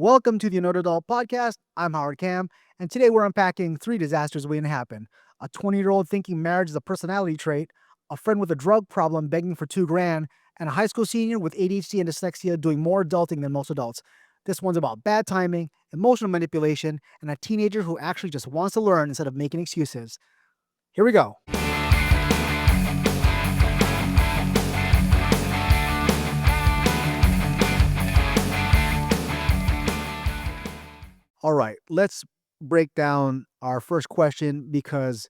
Welcome to the Another Adult podcast. I'm Howard Cam, and today we're unpacking three disasters waiting to happen. A 20-year-old thinking marriage is a personality trait, a friend with a drug problem begging for 2 grand, and a high school senior with ADHD and dyslexia doing more adulting than most adults. This one's about bad timing, emotional manipulation, and a teenager who actually just wants to learn instead of making excuses. Here we go. All right, let's break down our first question because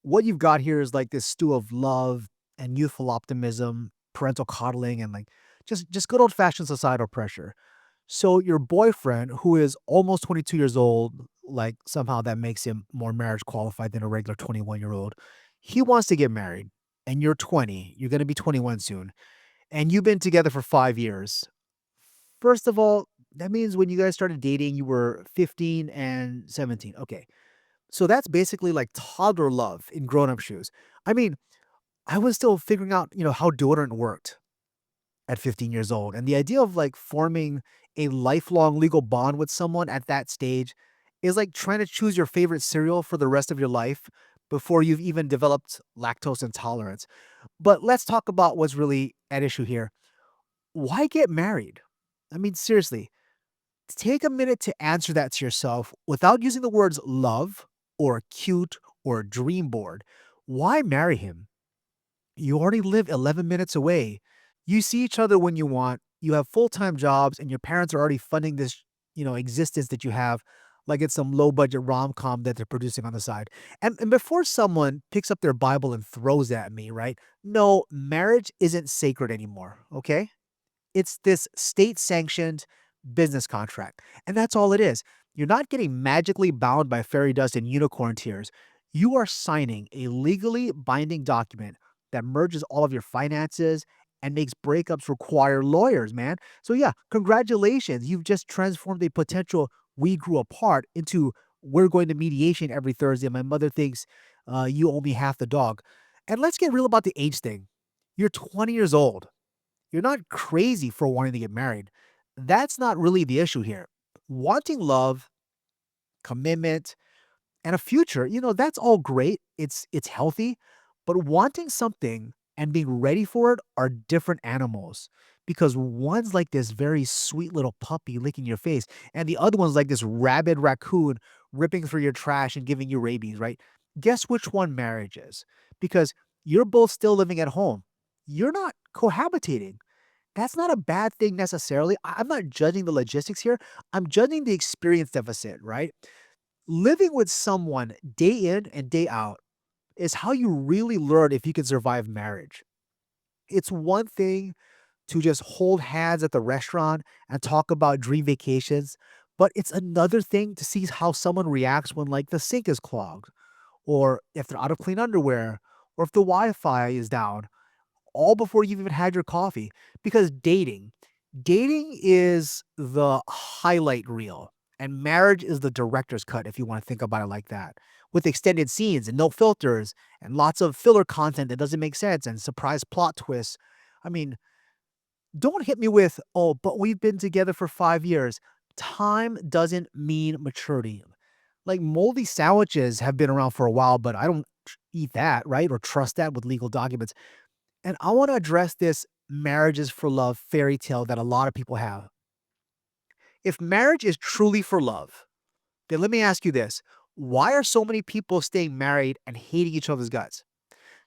what you've got here is like this stew of love and youthful optimism, parental coddling, and like just good old fashioned societal pressure. So your boyfriend, who is almost 22 years old, like somehow that makes him more marriage qualified than a regular 21-year-old. He wants to get married, and you're 20. You're going to be 21 soon, and you've been together for 5 years. First of all, that means when you guys started dating, you were 15 and 17. Okay. So that's basically like toddler love in grown up shoes. I mean, I was still figuring out, how deodorant worked at 15 years old. And the idea of like forming a lifelong legal bond with someone at that stage is like trying to choose your favorite cereal for the rest of your life before you've even developed lactose intolerance. But let's talk about what's really at issue here. Why get married? I mean, seriously, take a minute to answer that to yourself without using the words love or cute or dream board. Why marry him? You already live 11 minutes away. You see each other when you want. You have full-time jobs and your parents are already funding this, existence that you have like it's some low-budget rom-com that they're producing on the side. And before someone picks up their Bible and throws at me, right? No, marriage isn't sacred anymore, okay? It's this state-sanctioned business contract, and that's all it is. You're not getting magically bound by fairy dust and unicorn tears. You are signing a legally binding document that merges all of your finances and makes breakups require lawyers, man. So yeah, congratulations. You've just transformed a potential "we grew apart" into "we're going to mediation every Thursday. My mother thinks you owe me half the dog." And let's get real about the age thing. You're 20 years old. You're not crazy for wanting to get married. That's not really the issue here. Wanting love, commitment, and a future, that's all great. It's healthy, but wanting something and being ready for it are different animals. Because one's like this very sweet little puppy licking your face, and the other one's like this rabid raccoon ripping through your trash and giving you rabies, right? Guess which one marriage is? Because you're both still living at home. You're not cohabitating. That's not a bad thing necessarily. I'm not judging the logistics here. I'm judging the experience deficit, right? Living with someone day in and day out is how you really learn if you can survive marriage. It's one thing to just hold hands at the restaurant and talk about dream vacations, but it's another thing to see how someone reacts when like the sink is clogged or if they're out of clean underwear or if the Wi-Fi is down all before you've even had your coffee. Because dating is the highlight reel, and marriage is the director's cut, if you want to think about it like that, with extended scenes and no filters and lots of filler content that doesn't make sense and surprise plot twists. I mean, don't hit me with, oh, but we've been together for 5 years. Time doesn't mean maturity. Like moldy sandwiches have been around for a while, but I don't eat that, right? Or trust that with legal documents. And I want to address this marriages for love fairy tale that a lot of people have. If marriage is truly for love, then let me ask you this. Why are so many people staying married and hating each other's guts?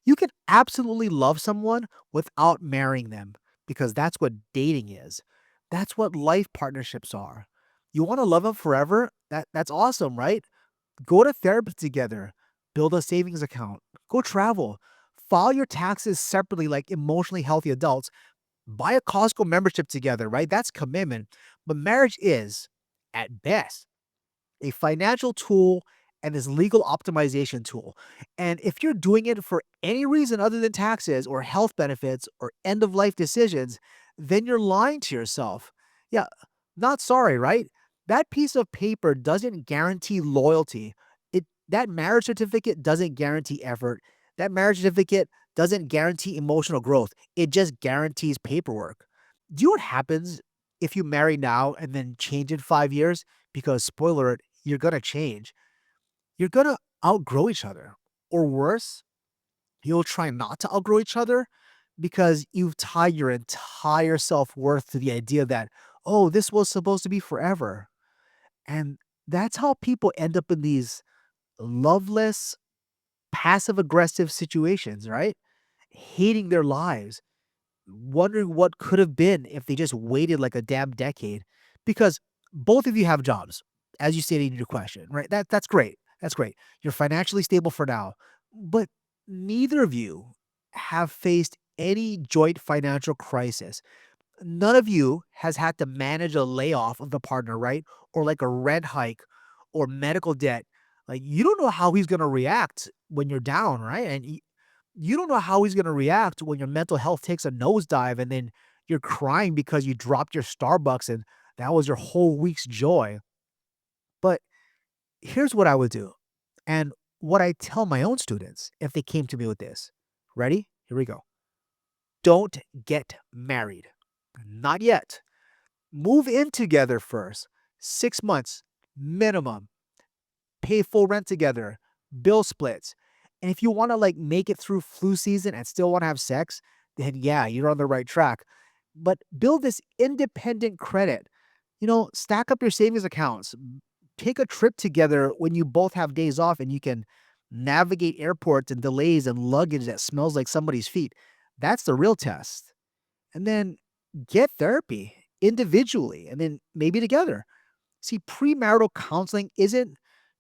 You can absolutely love someone without marrying them because that's what dating is. That's what life partnerships are. You want to love them forever? That's awesome, right? Go to therapy together, build a savings account, go travel, file your taxes separately like emotionally healthy adults, buy a Costco membership together, right? That's commitment. But marriage is, at best, a financial tool and is legal optimization tool. And if you're doing it for any reason other than taxes or health benefits or end of life decisions, then you're lying to yourself. Yeah, not sorry, right? That piece of paper doesn't guarantee loyalty. That marriage certificate doesn't guarantee effort. That marriage certificate doesn't guarantee emotional growth. It just guarantees paperwork. Do you know what happens if you marry now and then change in 5 years, because spoiler alert, you're gonna change, you're gonna outgrow each other. Or worse, you'll try not to outgrow each other because you've tied your entire self worth to the idea that, oh, this was supposed to be forever. And that's how people end up in these loveless, passive aggressive situations, right? Hating their lives, wondering what could have been if they just waited like a damn decade. Because both of you have jobs, as you stated in your question, right? That's great. That's great. You're financially stable for now, but neither of you have faced any joint financial crisis. None of you has had to manage a layoff of the partner, right? Or like a rent hike or medical debt. Like you don't know how he's gonna react when you're down, right? And you don't know how he's gonna react when your mental health takes a nosedive and then you're crying because you dropped your Starbucks and that was your whole week's joy. But here's what I would do, and what I tell my own students if they came to me with this. Ready? Here we go. Don't get married. Not yet. Move in together first. 6 months minimum. Pay full rent together. Bill splits. And if you want to like make it through flu season and still want to have sex, then yeah, you're on the right track. But build this independent credit. Stack up your savings accounts. Take a trip together when you both have days off and you can navigate airports and delays and luggage that smells like somebody's feet. That's the real test. And then get therapy individually and then maybe together. See, premarital counseling isn't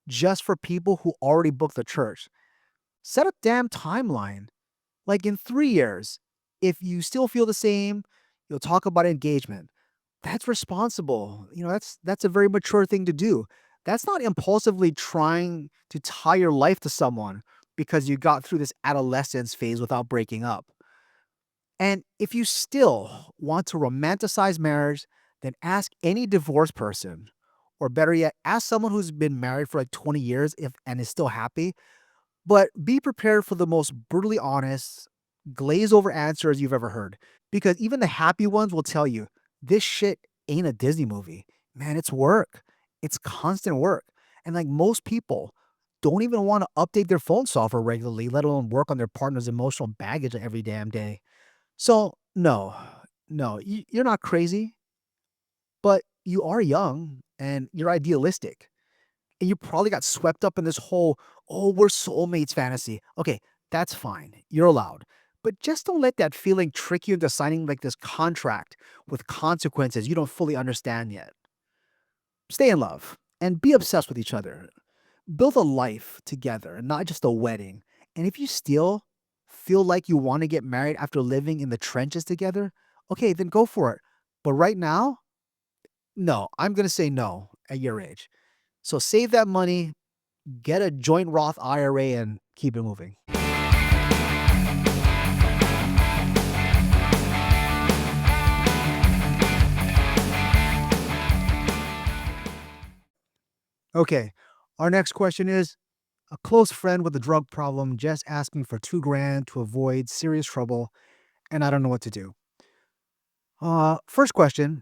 just for people who already booked the church. Set a damn timeline. Like in 3 years, if you still feel the same, you'll talk about engagement. That's responsible. That's a very mature thing to do. That's not impulsively trying to tie your life to someone because you got through this adolescence phase without breaking up. And if you still want to romanticize marriage, then ask any divorced person, or better yet, ask someone who's been married for like 20 years if and is still happy. But be prepared for the most brutally honest, glaze over answers you've ever heard. Because even the happy ones will tell you this shit ain't a Disney movie. Man, it's work. It's constant work. And like most people don't even want to update their phone software regularly, let alone work on their partner's emotional baggage every damn day. So, no, no, you're not crazy, but you are young and you're idealistic. And you probably got swept up in this whole, oh, we're soulmates fantasy. Okay, that's fine. You're allowed. But just don't let that feeling trick you into signing like this contract with consequences you don't fully understand yet. Stay in love and be obsessed with each other. Build a life together, not just a wedding. And if you still feel like you want to get married after living in the trenches together, okay, then go for it. But right now, no, I'm going to say no at your age. So save that money, get a joint Roth IRA, and keep it moving. Okay, our next question is a close friend with a drug problem just asked me for 2 grand to avoid serious trouble, and I don't know what to do. First question,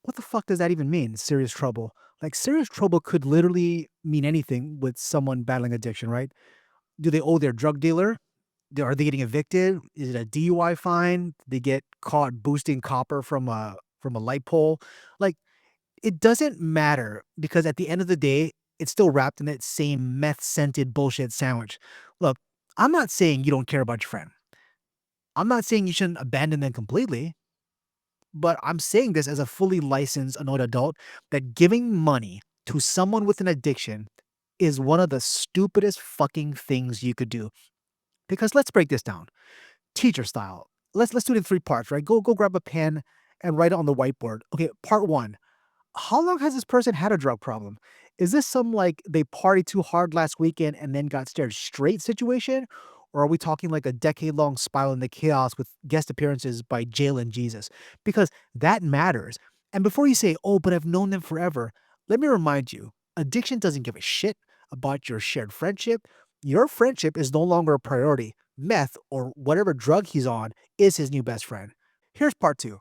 what the fuck does that even mean? Serious trouble. Like, serious trouble could literally mean anything with someone battling addiction, right? Do they owe their drug dealer? Are they getting evicted? Is it a DUI fine? They get caught boosting copper from a light pole? Like, it doesn't matter because at the end of the day, it's still wrapped in that same meth scented bullshit sandwich. Look, I'm not saying you don't care about your friend. I'm not saying you shouldn't abandon them completely. But I'm saying this as a fully licensed adult that giving money to someone with an addiction is one of the stupidest fucking things you could do. Because let's break this down. Teacher style. Let's do it in 3 parts, right? Go grab a pen and write it on the whiteboard. Okay, part 1. How long has this person had a drug problem? Is this some like they partied too hard last weekend and then got stared straight situation? Or are we talking like a decade long spiral into chaos with guest appearances by Jail and Jesus? Because that matters. And before you say, oh, but I've known them forever, let me remind you addiction doesn't give a shit about your shared friendship. Your friendship is no longer a priority. Meth or whatever drug he's on is his new best friend. Here's part 2.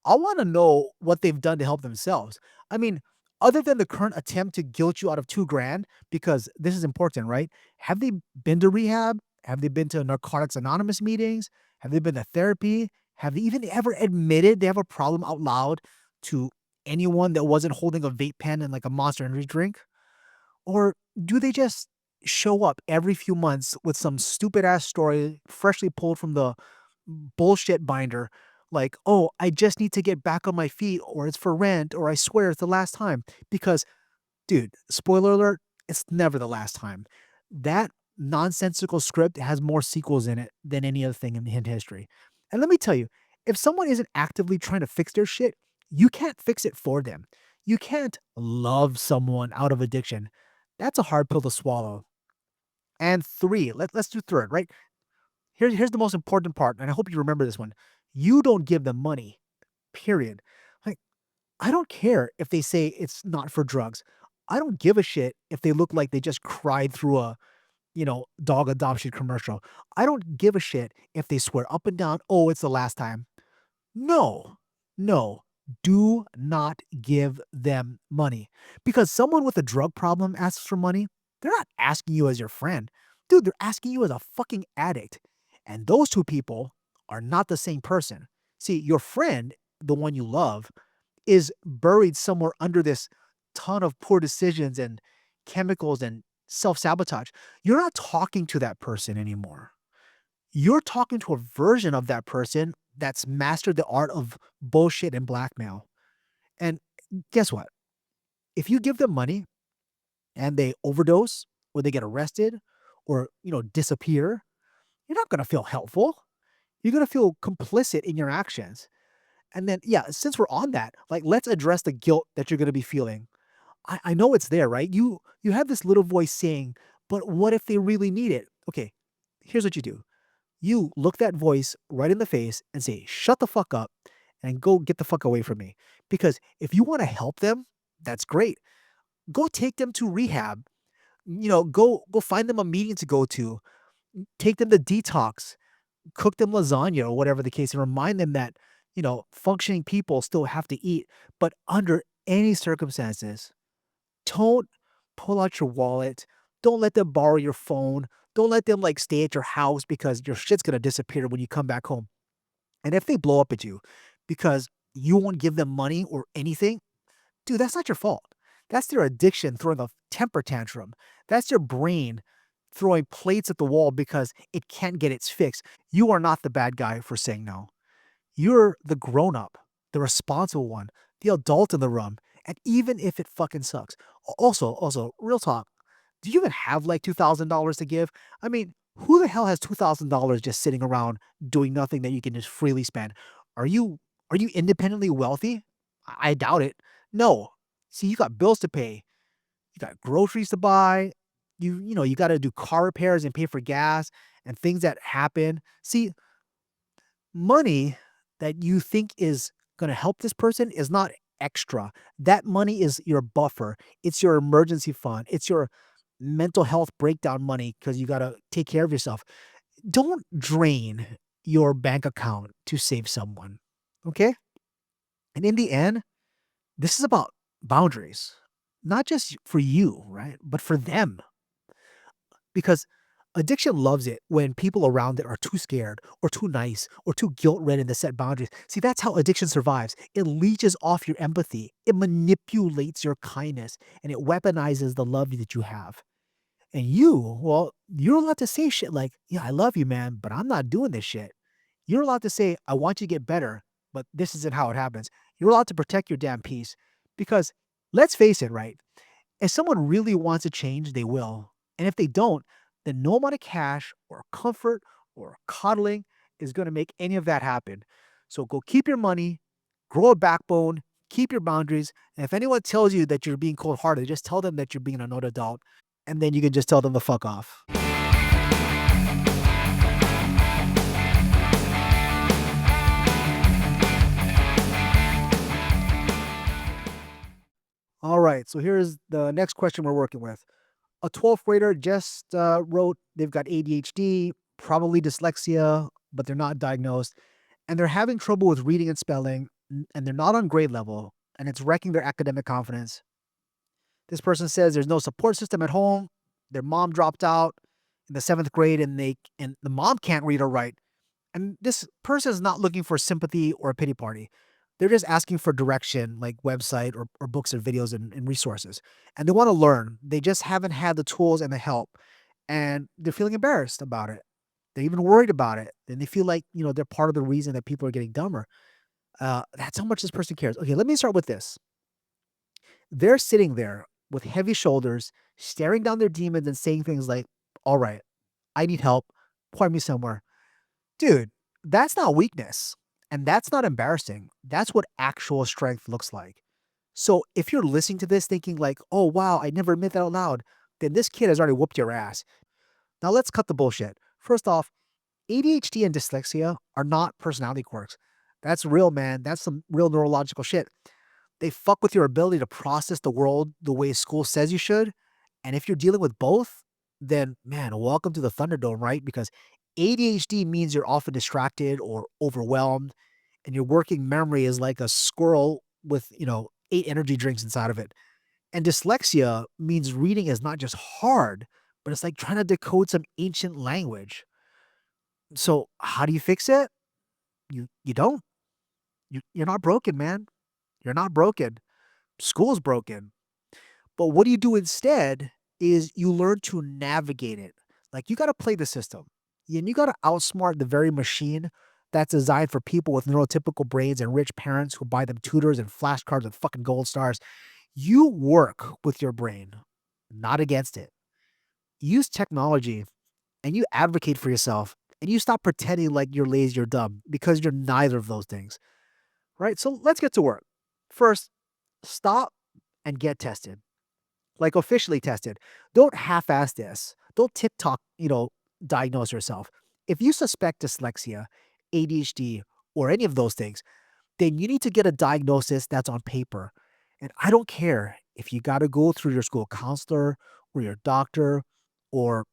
I want to know what they've done to help themselves. I mean, other than the current attempt to guilt you out of 2 grand, because this is important, right? Have they been to rehab? Have they been to Narcotics Anonymous meetings? Have they been to therapy? Have they even ever admitted they have a problem out loud to anyone that wasn't holding a vape pen and like a Monster Energy drink? Or do they just show up every few months with some stupid ass story freshly pulled from the bullshit binder? Like, oh, I just need to get back on my feet, or it's for rent, or I swear it's the last time. Because, dude, spoiler alert, it's never the last time. That nonsensical script has more sequels in it than any other thing in history. And let me tell you, if someone isn't actively trying to fix their shit, you can't fix it for them. You can't love someone out of addiction. That's a hard pill to swallow. And three, let's do third, right? Here's the most important part, and I hope you remember this one. You don't give them money, period. Like, I don't care if they say it's not for drugs. I don't give a shit if they look like they just cried through a, dog adoption commercial. I don't give a shit if they swear up and down, oh, it's the last time. No, no, do not give them money. Because someone with a drug problem asks for money, they're not asking you as your friend. Dude, they're asking you as a fucking addict. And those two people are not the same person. See, your friend, the one you love, is buried somewhere under this ton of poor decisions and chemicals and self sabotage. You're not talking to that person anymore. You're talking to a version of that person that's mastered the art of bullshit and blackmail. And guess what? If you give them money and they overdose or they get arrested or, disappear, you're not going to feel helpful. You're going to feel complicit in your actions. And then, yeah, since we're on that, like, let's address the guilt that you're going to be feeling. I know it's there, right? You have this little voice saying, but what if they really need it? Okay, here's what you do. You look that voice right in the face and say, shut the fuck up and go get the fuck away from me. Because if you want to help them, that's great. Go take them to rehab. Go find them a meeting to go to. Take them to detox. Cook them lasagna or whatever the case, and remind them that, functioning people still have to eat. But under any circumstances, don't pull out your wallet. Don't let them borrow your phone. Don't let them like stay at your house because your shit's gonna disappear when you come back home. And if they blow up at you because you won't give them money or anything, dude, that's not your fault. That's their addiction throwing a temper tantrum. That's your brain throwing plates at the wall because it can't get its fix. You are not the bad guy for saying no. You're the grown up, the responsible one, the adult in the room. And even if it fucking sucks. Also, real talk. Do you even have like $2,000 to give? I mean, who the hell has $2,000 just sitting around doing nothing that you can just freely spend? Are you are you independently wealthy? I doubt it. No. See, you got bills to pay. You got groceries to buy. You got to do car repairs and pay for gas and things that happen. See, money that you think is going to help this person is not extra. That money is your buffer. It's your emergency fund. It's your mental health breakdown money because you got to take care of yourself. Don't drain your bank account to save someone. Okay? And in the end, this is about boundaries, not just for you, right? But for them. Because addiction loves it when people around it are too scared or too nice or too guilt ridden to set boundaries. See, that's how addiction survives. It leeches off your empathy, it manipulates your kindness, and it weaponizes the love that you have. And well, you're allowed to say shit like, yeah, I love you, man, but I'm not doing this shit. You're allowed to say, I want you to get better, but this isn't how it happens. You're allowed to protect your damn peace. Because let's face it, right? If someone really wants to change, they will. And if they don't, then no amount of cash or comfort or coddling is going to make any of that happen. So go keep your money, grow a backbone, keep your boundaries. And if anyone tells you that you're being cold hearted, just tell them that you're being an adult. And then you can just tell them to fuck off. All right. So here's the next question we're working with. A 12th grader just wrote they've got ADHD, probably dyslexia, but they're not diagnosed. And they're having trouble with reading and spelling. and they're not on grade level and it's wrecking their academic confidence. This person says there's no support system at home. Their mom dropped out in the seventh grade and the mom can't read or write. And this person is not looking for sympathy or a pity party. They're just asking for direction, like website or books or videos and resources. And they want to learn. They just haven't had the tools and the help. And they're feeling embarrassed about it. They're even worried about it. And they feel like, they're part of the reason that people are getting dumber. That's how much this person cares. Okay, let me start with this. They're sitting there with heavy shoulders, staring down their demons and saying things like, all right, I need help. Point me somewhere. Dude, that's not weakness. And that's not embarrassing. That's what actual strength looks like. So if you're listening to this thinking like, oh, wow, I never admit that out loud, then this kid has already whooped your ass. Now let's cut the bullshit. First off, ADHD and dyslexia are not personality quirks. That's real, man. That's some real neurological shit. They fuck with your ability to process the world the way school says you should. And if you're dealing with both, then man, welcome to the Thunderdome, right? Because ADHD means you're often distracted or overwhelmed, and your working memory is like a squirrel with, 8 energy drinks inside of it. And dyslexia means reading is not just hard, but it's like trying to decode some ancient language. So how do you fix it? You don't. You're not broken, man. You're not broken. School's broken. But what do you do instead is you learn to navigate it. Like you got to play the system and you got to outsmart the very machine that's designed for people with neurotypical brains and rich parents who buy them tutors and flashcards and fucking gold stars. You work with your brain, not against it. Use technology and you advocate for yourself and you stop pretending like you're lazy or dumb because you're neither of those things, right? So let's get to work. First, stop and get tested. Like officially tested. Don't half-ass this. Don't TikTok, diagnose yourself. If you suspect dyslexia, ADHD, or any of those things, then you need to get a diagnosis that's on paper. And I don't care if you got to go through your school counselor or your doctor or,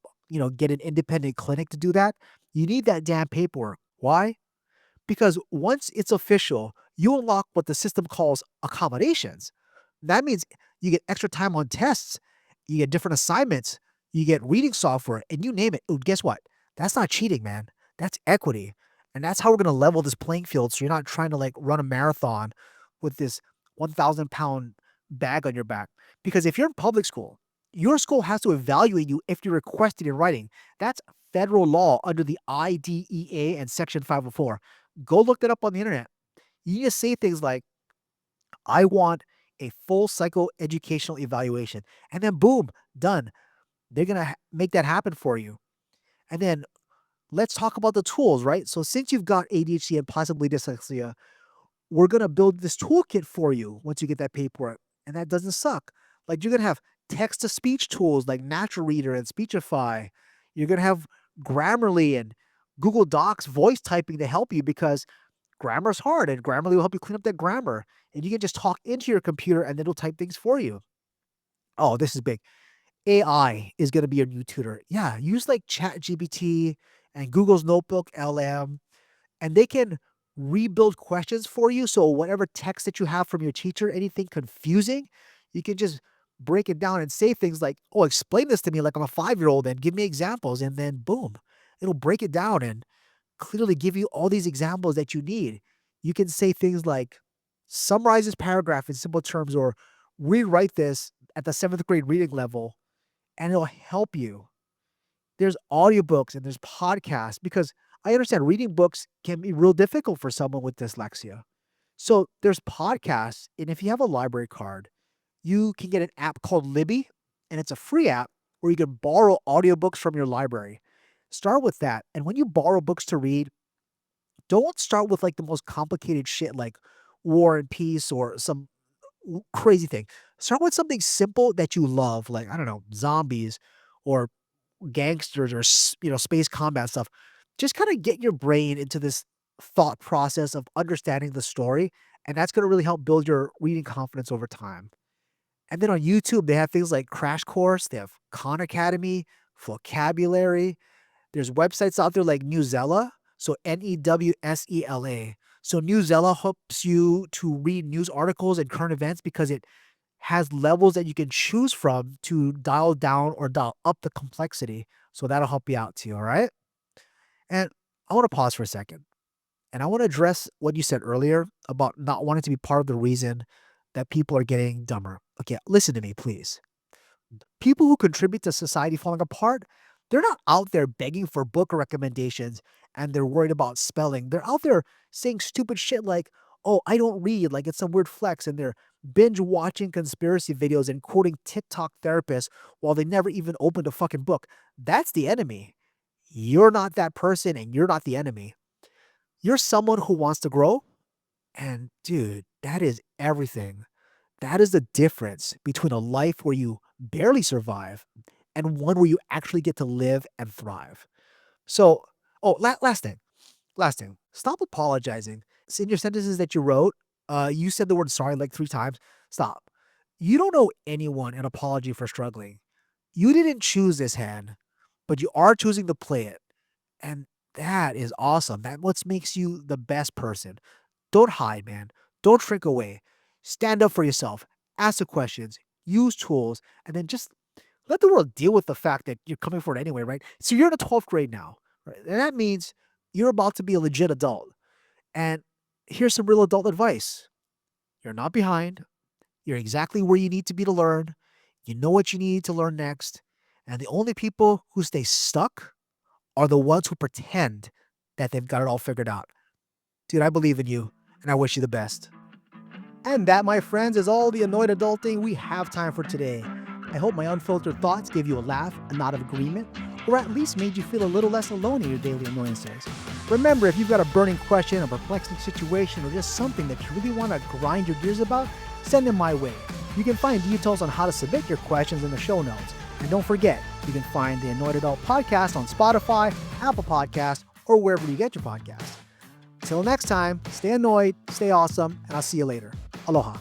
get an independent clinic to do that. You need that damn paperwork. Why? Because once it's official, you unlock what the system calls accommodations. That means you get extra time on tests, you get different assignments, you get reading software, and you name it. Ooh, guess what? That's not cheating, man. That's equity. And that's how we're going to level this playing field so you're not trying to like run a marathon with this 1,000-pound bag on your back. Because if you're in public school, your school has to evaluate you if you're requested in writing. That's federal law under the IDEA and Section 504. Go look that up on the internet. You need to say things like, I want a full psychoeducational evaluation. And then boom, done. They're going to make that happen for you. And then let's talk about the tools, right? So since you've got ADHD and possibly dyslexia, we're going to build this toolkit for you once you get that paperwork. And that doesn't suck. Like you're going to have text to speech tools like Natural Reader and Speechify. You're going to have Grammarly and Google Docs voice typing to help you because grammar's hard and Grammarly will help you clean up that grammar. And you can just talk into your computer and it'll type things for you. Oh, this is big. AI is going to be your new tutor. Yeah, use like ChatGPT and Google's Notebook LM, and they can rebuild questions for you. So whatever text that you have from your teacher, anything confusing, you can just break it down and say things like, "Oh, explain this to me like I'm a 5-year-old and give me examples." And then boom, it'll break it down and clearly give you all these examples that you need. You can say things like, "Summarize this paragraph in simple terms," or "Rewrite this at the 7th grade reading level," and it'll help you. There's audiobooks and there's podcasts because I understand reading books can be real difficult for someone with dyslexia. So there's podcasts, and if you have a library card, you can get an app called Libby, and it's a free app where you can borrow audiobooks from your library. Start with that. And when you borrow books to read, don't start with like the most complicated shit like War and Peace or some crazy thing. Start with something simple that you love, like I don't know, zombies or gangsters or space combat stuff. Just kind of get your brain into this thought process of understanding the story, and that's going to really help build your reading confidence over time. And then on YouTube, they have things like Crash Course, they have Khan Academy, vocabulary. There's websites out there like Newsela, so Newsela. So Newsella helps you to read news articles and current events because it has levels that you can choose from to dial down or dial up the complexity. So that'll help you out too, all right? And I want to pause for a second and I want to address what you said earlier about not wanting to be part of the reason that people are getting dumber. Okay, listen to me, please. People who contribute to society falling apart, they're not out there begging for book recommendations and they're worried about spelling. They're out there saying stupid shit like, oh, I don't read, like it's some weird flex, and they're binge watching conspiracy videos and quoting TikTok therapists while they never even opened a fucking book. That's the enemy. You're not that person and you're not the enemy. You're someone who wants to grow. And dude, that is everything. That is the difference between a life where you barely survive and one where you actually get to live and thrive. So, last thing. Stop apologizing. So in your sentences that you wrote, you said the word sorry like 3 times. Stop. You don't owe anyone an apology for struggling. You didn't choose this hand, but you are choosing to play it. And that is awesome. That what makes you the best person. Don't hide, man. Don't shrink away. Stand up for yourself. Ask the questions. Use tools. And then just let the world deal with the fact that you're coming for it anyway, right? So you're in the 12th grade now, right? And that means you're about to be a legit adult. And here's some real adult advice. You're not behind. You're exactly where you need to be to learn. You know what you need to learn next. And the only people who stay stuck are the ones who pretend that they've got it all figured out. Dude, I believe in you, and I wish you the best. And that, my friends, is all the annoyed adulting we have time for today. I hope my unfiltered thoughts gave you a laugh, a nod of agreement, or at least made you feel a little less alone in your daily annoyances. Remember, if you've got a burning question, a perplexing situation, or just something that you really want to grind your gears about, send them my way. You can find details on how to submit your questions in the show notes. And don't forget, you can find the Annoyed Adult Podcast on Spotify, Apple Podcasts, or wherever you get your podcasts. Till next time, stay annoyed, stay awesome, and I'll see you later. Aloha.